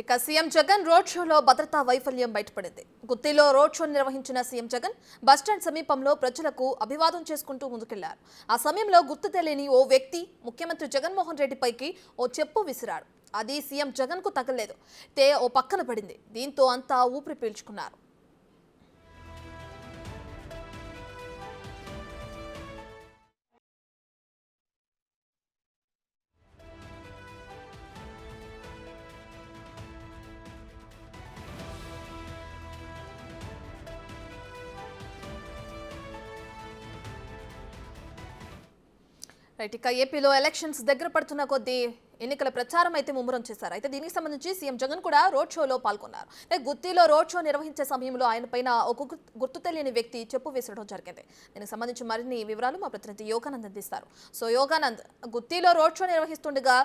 ఇక CM Jagan road షోలో భద్రతా వైఫల్యం బయటపడింది. గుత్తిలో రోడ్ షో నిర్వహించిన సీఎం జగన్ బస్టాండ్ సమీపంలో ప్రజలకు అభివాదం చేసుకుంటూ ముందుకెళ్లారు. ఆ సమయంలో గుర్తు తెలియని ఓ వ్యక్తి ముఖ్యమంత్రి జగన్మోహన్ రెడ్డిపైకి ఓ చెప్పు విసిరాడు. అది సీఎం జగన్ కు తగలేదు, ఓ పక్కన పడింది. దీంతో అంతా ఊపిరి పీల్చుకున్నారు. రైట్, ఇక ఏపీలో ఎలక్షన్స్ దగ్గర పడుతున్న కొద్దీ ఎన్నికల ప్రచారం అయితే ముమ్మరం చేశారు. అయితే దీనికి సంబంధించి సీఎం జగన్ కూడా రోడ్ షోలో పాల్గొన్నారు. గుత్తిలో రోడ్ షో నిర్వహించే సమయంలో ఆయన పైన ఒక గుర్తు తెలియని వ్యక్తి చెప్పు వేసడం జరిగింది. దీనికి సంబంధించి మరిన్ని వివరాలు మా ప్రతినిధి యోగానంద్ అందిస్తారు. సో యోగానంద్, గుత్తిలో రోడ్ షో నిర్వహిస్తుండగా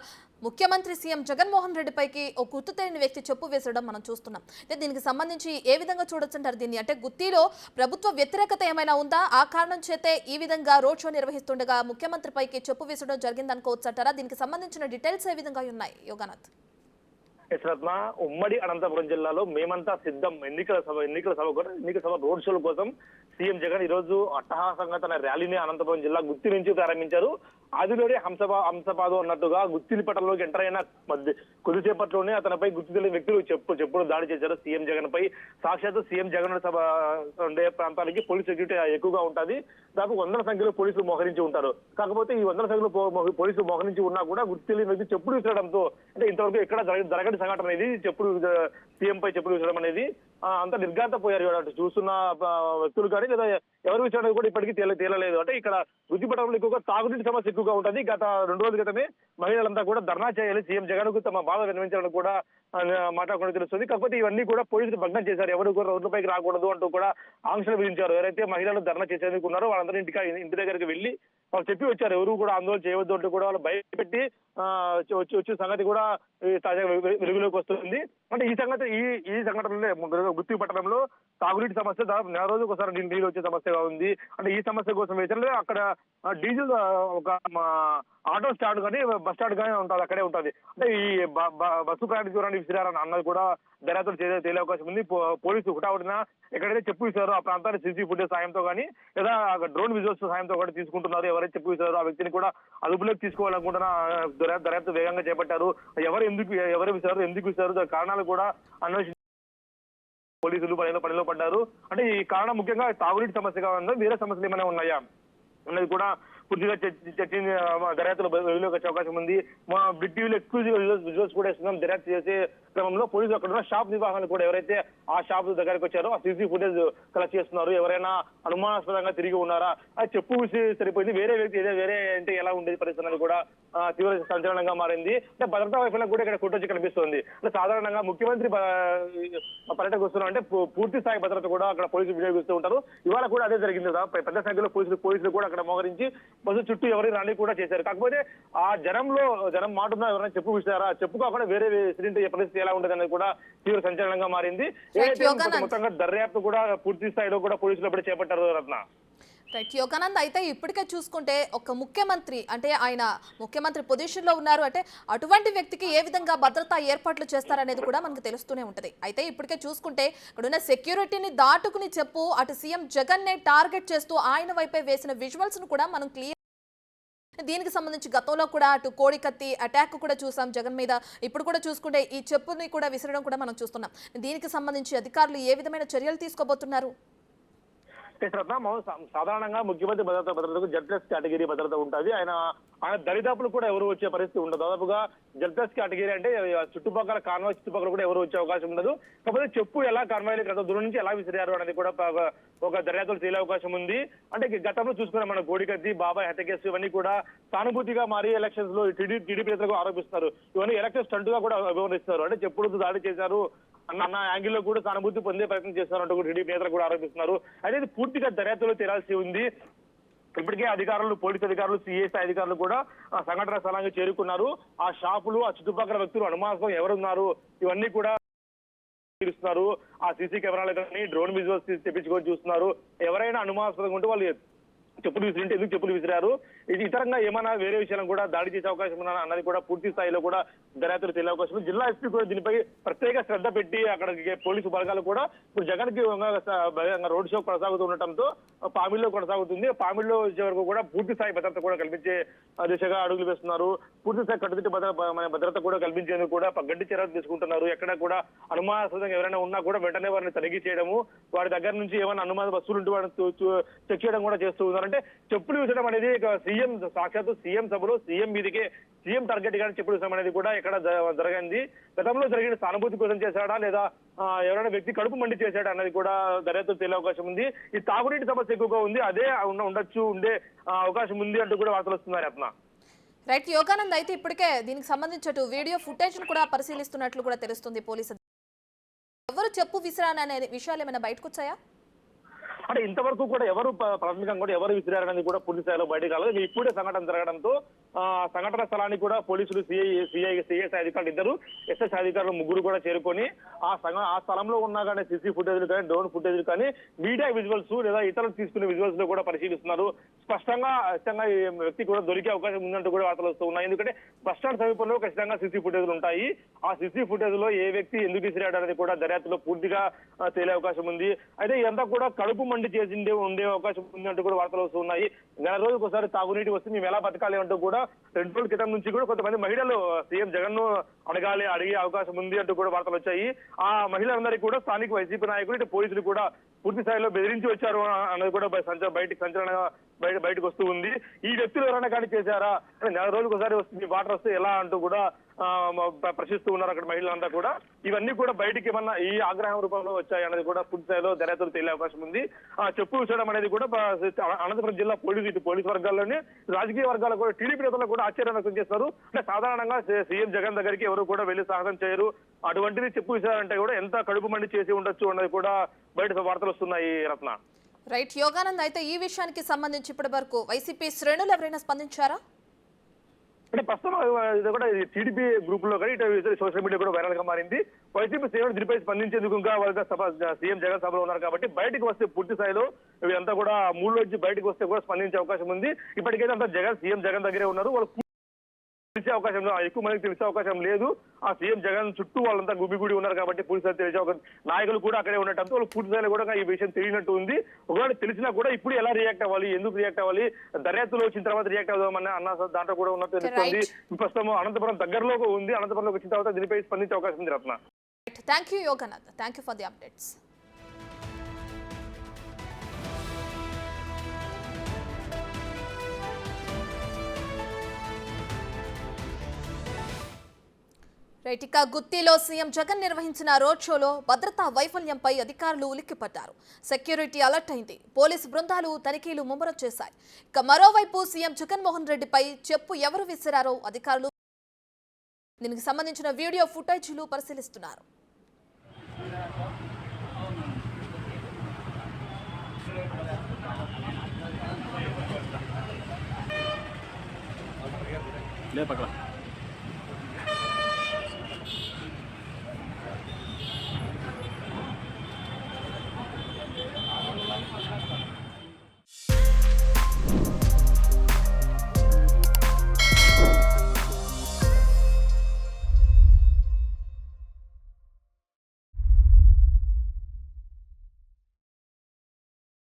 ముఖ్యమంత్రి సీఎం జగన్మోహన్ రెడ్డిపైకి ఒక గుర్తు తెలియని వ్యక్తి చెప్పు వేసడం మనం చూస్తున్నాం. అయితే దీనికి సంబంధించి ఏ విధంగా చూడొచ్చంటారు దీన్ని? అంటే గుత్తిలో ప్రభుత్వ వ్యతిరేకత ఏమైనా ఉందా? ఆ కారణం చేతే ఈ విధంగా రోడ్ షో నిర్వహిస్తుండగా ముఖ్యమంత్రి పైకి చెప్పు వేసడం జరిగింది అనుకోవచ్చు అంటారా? దీనికి సంబంధించిన డీటెయిల్స్ ఏ విధంగా ఉన్నాయి యోగానాథ్? యశ్రత్న, ఉమ్మడి అనంతపురం జిల్లాలో మేమంతా సిద్ధం ఎన్నికల సభ రోడ్ షోల కోసం సీఎం జగన్ ఈ రోజు అట్టహాసంగా తన ర్యాలీని అనంతపురం జిల్లా గుత్తి నుంచి ప్రారంభించారు. ఆదిలోనే హంసపాదు అన్నట్టుగా గుత్తి పట్టణంలోకి ఎంటర్ అయిన కొద్దిసేపట్లోనే అతనిపై గుర్తు తెలియని వ్యక్తులు చెప్పుడు దాడి చేశారు సీఎం జగన్ పై. సాక్షాత్ సీఎం జగన్ సభ ఉండే ప్రాంతానికి పోలీస్ సెక్యూరిటీ ఎక్కువగా ఉంటుంది. దాదాపు వందల సంఖ్యలో పోలీసులు మోహరించి ఉంటారు. కాకపోతే ఈ వందల సంఖ్యలో పోలీసులు మోహరించి ఉన్నా కూడా గుర్తు తెలియని వ్యక్తి చెప్పుడు విసరడంతో, అంటే ఇంతవరకు ఎక్కడ జరగని సంఘటన అనేది సీఎం పై చెప్పుడు విసరడం అనేది అంతా నిర్ఘాంతపోయారు. అటు చూస్తున్న వ్యక్తులు కానీ లేదా ఎవరు విషయాన్ని కూడా ఇప్పటికీ తేలలేదు. అంటే ఇక్కడ గుత్తి పట్టణంలో ఎక్కువగా తాగునీటి సమస్య ఎక్కువగా ఉంటుంది. గత 2 రోజుల క్రితమే మహిళలంతా కూడా ధర్నా చేయాలి, సీఎం జగన్ కు తమ బాధ వినిపించాలని కూడా మాట్లాడుకుంటూ తెలుస్తుంది. కాకపోతే ఇవన్నీ కూడా పోలీసులు భగ్నం చేశారు. ఎవరు కూడా రోడ్లపైకి రాకూడదు అంటూ కూడా ఆంక్షలు విధించారు. ఎవరైతే మహిళలు ధర్నా చేసేందుకు ఉన్నారో వాళ్ళందరూ ఇంటి దగ్గరికి వెళ్లి వాళ్ళు చెప్పి వచ్చారు, ఎవరు కూడా ఆందోళన చేయవద్దు అంటూ కూడా వాళ్ళు భయపెట్టి వచ్చే సంగతి కూడా తాజాగా వెలుగులోకి వస్తుంది. అంటే ఈ సంఘటనలో గుత్తి పట్టణంలో తాగునీటి సమస్య దాదాపు 4 రోజులకు ఒకసారి నీళ్ళు వచ్చే సమస్యగా ఉంది. అంటే ఈ సమస్య కోసం వేసే అక్కడ డీజిల్ ఒక ఆటో స్టాండ్ కానీ బస్ స్టాండ్ కానీ ఉంటుంది, అక్కడే ఉంటుంది. అంటే ఈ బస్సు ప్రయాణికురాన్ని విసిరారని అన్నది కూడా దర్యాప్తులు తేలే అవకాశం ఉంది. పోలీసు హుటాహుటిన ఎక్కడైతే చెప్పు విసారో ఆ ప్రాంతాన్ని సీసీ ఫుటేజ్ సాయంతో కానీ లేదా డ్రోన్ విజువల్స్ సాయంతో కూడా తీసుకుంటున్నారు. ఎవరైతే చెప్పు విసారో ఆ వ్యక్తిని కూడా అదుపులోకి తీసుకోవాలనుకుంటున్న దర్యాప్తు వేగంగా చేపట్టారు. ఎవరు విసారు దాని కారణాలు కూడా అన్వేషించారు. పోలీసులు పనిలో పడ్డారు. అంటే ఈ కారణం ముఖ్యంగా తాగునీటి సమస్యగా ఉందో వేరే సమస్యలు ఏమైనా ఉన్నాయా అన్నది కూడా పూర్తిగా దర్యాప్తులో వెలుగులోకి వచ్చే అవకాశం ఉంది. మా బిగ్ టీవీలో ఎక్స్క్లూజివ్ విజువల్స్ కూడా ఇస్తున్నాం. దర్యాప్తు చేసే క్రమంలో పోలీసులు అక్కడ ఉన్న షాప్ నిర్వాహకులు కూడా ఎవరైతే ఆ షాప్ దగ్గరికి వచ్చారో ఆ సీసీ ఫుటేజ్ కలెక్ట్ చేస్తున్నారు. ఎవరైనా అనుమానాస్పదంగా తిరిగి ఉన్నారా, అది చెప్పు సరిపోయింది, వేరే వ్యక్తి వేరే అంటే ఎలా ఉండేది పరిస్థితి అనేది కూడా తీవ్ర సంచలనంగా మారింది. అంటే భద్రతా వైఫల్యం కూడా ఇక్కడ కొట్టొచ్చి కనిపిస్తుంది. అంటే సాధారణంగా ముఖ్యమంత్రి పర్యటనకు వస్తున్నాం అంటే పూర్తి స్థాయి భద్రత కూడా అక్కడ పోలీసులు వినియోగిస్తూ ఉంటారు. ఇవాళ కూడా అదే జరిగింది కదా, పెద్ద సంఖ్యలో పోలీసులు కూడా అక్కడ మోహరించి బస్సు చుట్టూ ఎవరైనా రాని కూడా చేశారు. కాకపోతే ఆ జనం మాటున్నా ఎవరైనా చెప్పు విసారా, చెప్పు కాకుండా వేరే ఇన్సిడెంట్ పరిస్థితి ఎలా ఉండదు అనేది కూడా తీవ్ర సంచలనంగా మారింది. మొత్తంగా దర్యాప్తు కూడా పూర్తి స్థాయిలో కూడా పోలీసులు ఎప్పుడు చేపట్టారు రత్న. రైట్ యోగానంద్, అయితే ఇప్పటికే చూసుకుంటే ఒక ముఖ్యమంత్రి అంటే ఆయన ముఖ్యమంత్రి పొజిషన్ లో ఉన్నారు అంటే అటువంటి వ్యక్తికి ఏ విధంగా భద్రతా ఏర్పాట్లు చేస్తారనేది కూడా మనకు తెలుస్తూనే ఉంటది. అయితే ఇప్పటికే చూసుకుంటే ఇక్కడ ఉన్న సెక్యూరిటీని దాటుకుని చెప్పు అటు సీఎం జగన్ నే టార్గెట్ చేస్తూ ఆయన వైపే వేసిన విజువల్స్ ను కూడా మనం క్లియర్. దీనికి సంబంధించి గతంలో కూడా అటు కోడికత్తి అటాక్ కూడా చూసాం జగన్ మీద. ఇప్పుడు కూడా చూసుకుంటే ఈ చెప్పుని కూడా విసరడం కూడా మనం చూస్తున్నాం. దీనికి సంబంధించి అధికారులు ఏ విధమైన చర్యలు తీసుకోబోతున్నారు? సాధారణంగా ముఖ్యమంత్రి భద్రతకు జెడ్+ కేటగిరీ భద్రత ఉంటుంది. ఆయన దరిదాపులు కూడా ఎవరు వచ్చే పరిస్థితి ఉండదు. దాదాపుగా జెడ్+ కేటగిరీ అంటే చుట్టుపక్కల కాన్వాయ్ చుట్టుపక్కల కూడా ఎవరు వచ్చే అవకాశం ఉండదు. కాకపోతే చెప్పు ఎలా కాన్వాయ్లు గత దూరం నుంచి ఎలా విసిరారు అనేది కూడా ఒక దర్యాప్తులు తేలే అవకాశం ఉంది. అంటే గతంలో చూసుకున్న మన కోడికత్తి బాబాయ్ హత్య కేసు ఇవన్నీ కూడా సానుభూతిగా మారి ఎలక్షన్స్ లో టీడీపీ నేతలకు ఆరోపిస్తున్నారు. ఇవన్నీ ఎలక్షన్ స్టంట్ గా కూడా వివరిస్తారు. అంటే చెప్పుడు దాడి చేశారు అన్న యాంగిల్లో కూడా సానుభూతి పొందే ప్రయత్నం చేస్తారంటూ కూడా టీడీపీ నేతలు కూడా ఆరోపిస్తున్నారు. అయితే పూర్తిగా దర్యాప్తులో తేలాల్సి ఉంది. ఇప్పటికే అధికారులు, పోలీసు అధికారులు, సిఐ అధికారులు కూడా సంఘటన స్థలానికి చేరుకున్నారు. ఆ షాపులు, ఆ చుట్టుపక్కల వ్యక్తులు అనుమానాస్పదం ఎవరున్నారు ఇవన్నీ కూడా తీరుస్తున్నారు. ఆ సీసీ కెమెరాలు కానీ డ్రోన్ విజువల్స్ తెప్పించుకొని చూస్తున్నారు. ఎవరైనా అనుమానాస్పదంగా ఉంటే వాళ్ళు చెప్పులు విసిరింటే ఎందుకు చెప్పులు విసిరారు, ఇది ఇతరంగా ఏమైనా వేరే విషయాలను కూడా దాడి చేసే అవకాశం ఉందా అన్నది కూడా పూర్తి స్థాయిలో కూడా దర్యాప్తులు తెలియ అవకాశం ఉంది. జిల్లా ఎస్పీ కూడా దీనిపై ప్రత్యేక శ్రద్ధ పెట్టి అక్కడ పోలీసు బలగాలు కూడా ఇప్పుడు జగన్ కి రోడ్ షో కొనసాగుతుండటంతో పామిడిలో కొనసాగుతుంది. పామిడిలో వచ్చే వరకు కూడా పూర్తి స్థాయి భద్రత కూడా కల్పించే దిశగా అడుగులు వేస్తున్నారు. పూర్తి స్థాయి కట్టుదిట్టు భద్రత కూడా కల్పించేందుకు కూడా గట్టి చర్యలు తీసుకుంటున్నారు. ఎక్కడ కూడా అనుమానాస్పదంగా ఎవరైనా ఉన్నా కూడా వెంటనే వారిని తనిఖీ చేయడము, వారి దగ్గర నుంచి ఏమైనా అనుమాన వస్తువులు ఉంటే వారిని చెక్ చేయడం కూడా చేస్తూ ఉన్నారు. అంటే చెప్పులు విసరడం అనేది సీఎం సాక్షాత్తు సీఎం సభలో సీఎం మీదికే సీఎం టార్గెట్ గా చెప్పులు విసరడం అనేది కూడా ఇక్కడ జరిగింది. గతంలో జరిగిన సానుభూతి కోసం చేశాడా లేదా ఎవరైనా వ్యక్తి కడుపు మండి చేశాడా అన్నది కూడా దర్యాప్తు తెలియ అవకాశం ఉంది. ఈ తాగునీటి సమస్య ఎక్కువగా ఉంది, అదే ఉండే అవకాశం ఉంది అంటూ కూడా వార్తలు వస్తున్నారు. రత్న రైట్ యోగానంద్, అయితే ఇప్పటికే దీనికి సంబంధించిన వీడియో ఫుటేజ్ కూడా పరిశీలిస్తున్నట్లు కూడా తెలుస్తుంది పోలీసు. ఎవరు చెప్పు విసిరాననే విషయాలు ఏమైనా బయటకు వచ్చాయా? అంటే ఇంతవరకు కూడా ఎవరు ప్రాథమికంగా కూడా ఎవరు విసిరారనేది కూడా పూర్తి స్థాయిలో బయటకు రాలేదు. ఇప్పుడే సంఘటన జరగడంతో సంఘటన స్థలానికి కూడా పోలీసులు సిఐఎస్ అధికారులు ఇద్దరు, ఎస్ఎస్ అధికారులు ముగ్గురు కూడా చేరుకొని ఆ స్థలంలో ఉన్నా కానీ సీసీ ఫుటేజ్లు కానీ డ్రోన్ ఫుటేజ్లు కానీ మీడియా విజువల్స్ లేదా ఇతరులు తీసుకునే విజువల్స్ లో కూడా పరిశీలిస్తున్నారు. స్పష్టంగా ఈ వ్యక్తి కూడా దొరికే అవకాశం ఉందంటూ కూడా వార్తలు వస్తూ ఉన్నాయి. ఎందుకంటే బస్ స్టాండ్ సమీపంలో ఖచ్చితంగా సీసీ ఫుటేజ్లు ఉంటాయి. ఆ సీసీ ఫుటేజ్ లో ఏ వ్యక్తి ఎందుకు విసిరాడు అనేది కూడా దర్యాప్తులో పూర్తిగా తేలే అవకాశం ఉంది. అయితే ఇదంతా కూడా కడుపు మండి చేసి ఉండే అవకాశం ఉంది అంటూ కూడా వార్తలు వస్తున్నాయి. నెల రోజులకు ఒకసారి తాగునీటి వస్తే మేము ఎలా బతకాలి అంటూ కూడా 2 రోజుల క్రితం నుంచి కూడా కొంతమంది మహిళలు సీఎం జగన్ ను అడిగే అవకాశం ఉంది అంటూ కూడా వార్తలు వచ్చాయి. ఆ మహిళలందరికీ కూడా స్థానిక వైసీపీ నాయకులు ఇటు పోలీసులు కూడా పూర్తి స్థాయిలో బెదిరించి వచ్చారు అన్నది కూడా బయటకు వస్తూ ఉంది. ఈ వ్యక్తులు ఎవరైనా కానీ చేశారా, నెల రోజులకు ఒకసారి వస్తుంది వాటర్ వస్తే ఎలా అంటూ కూడా ప్రశ్నిస్తూ ఉన్నారు అక్కడ మహిళలంతా కూడా. ఇవన్నీ కూడా బయటికి ఏమన్నా ఈ ఆగ్రహం రూపంలో వచ్చాయి అన్నది కూడా పూర్తి స్థాయిలో దర్యాప్తులు తేలే అవకాశం ఉంది. చెప్పు విసరడం అనేది కూడా అనంతపురం జిల్లా పోలీసు వర్గాల్లోనే రాజకీయ వర్గాలు కూడా టీడీపీ నేతలు కూడా ఆశ్చర్యం వ్యక్తం చేస్తారు. అంటే సాధారణంగా సీఎం జగన్ దగ్గరికి ఎవరు కూడా వెళ్లి సాహసం చేయరు, అటువంటిది చెప్పు విసరాలంటే కూడా ఎంత కడుపు మండి చేసి ఉండొచ్చు అన్నది కూడా బయట వార్తలు వస్తున్నాయి. రత్న రైట్ యోగానంద్, అయితే ఈ విషయానికి సంబంధించి ఇప్పటి వరకు వైసీపీ శ్రేణులు ఎవరైనా స్పందించారా? అంటే ప్రస్తుతం ఇది కూడా టీడీపీ గ్రూప్ లో కానీ ఇటు సోషల్ మీడియా కూడా వైరల్ గా మారింది. వైసీపీ శ్రేణులు దీనిపై స్పందించేందుకు ఇంకా సీఎం జగన్ సభలో ఉన్నారు కాబట్టి బయటకు వస్తే పూర్తి స్థాయిలో ఇదంతా కూడా మూడులోంచి బయటకు వస్తే కూడా స్పందించే అవకాశం ఉంది. ఇప్పటికైతే అంతా సీఎం జగన్ దగ్గరే ఉన్నారు. వాళ్ళు తెలిసే అవకాశం ఎక్కువ మందికి తెలిసే అవకాశం లేదు. ఆ సీఎం జగన్ చుట్టూ వాళ్ళంతా గుబిగుడి ఉన్నారు కాబట్టి పూర్తి తెలిసే అవకాశం, నాయకులు కూడా అక్కడే ఉండటంతో వాళ్ళు పూర్తి స్థాయిలో కూడా ఈ విషయం తెలియనట్టు ఉంది. ఒకవేళ తెలిసినా కూడా ఇప్పుడు ఎలా రియాక్ట్ అవ్వాలి, ఎందుకు రియాక్ట్ అవ్వాలి, దర్యాప్తులో వచ్చిన తర్వాత రియాక్ట్ అవుదామని అన్న దాంట్లో కూడా ఉన్నట్టు తెలుస్తుంది. ప్రస్తుతం అనంతపురం దగ్గరలో ఉంది, అనంతపురంలోకి వచ్చిన తర్వాత దీనిపై స్పందించే అవకాశం ఉంది. Ratna thank you Yoganand, thank you for the updates. Right, ఇక గుత్తిలో సీఎం జగన్ నిర్వహించిన రోడ్ షోలో భద్రతా వైఫల్యంపై అధికారులు ఉలిక్కిపడ్డారు. సెక్యూరిటీ అలర్ట్ అయింది. పోలీసు బృందాలు తనిఖీలు ముమ్మరం చేశాయి. ఇక మరోవైపు సీఎం జగన్మోహన్ రెడ్డిపై చెప్పు ఎవరు విసిరారో అధికారులు దీనికి సంబంధించిన వీడియో ఫుటేజీలు పరిశీలిస్తున్నారు. ले पकड़ा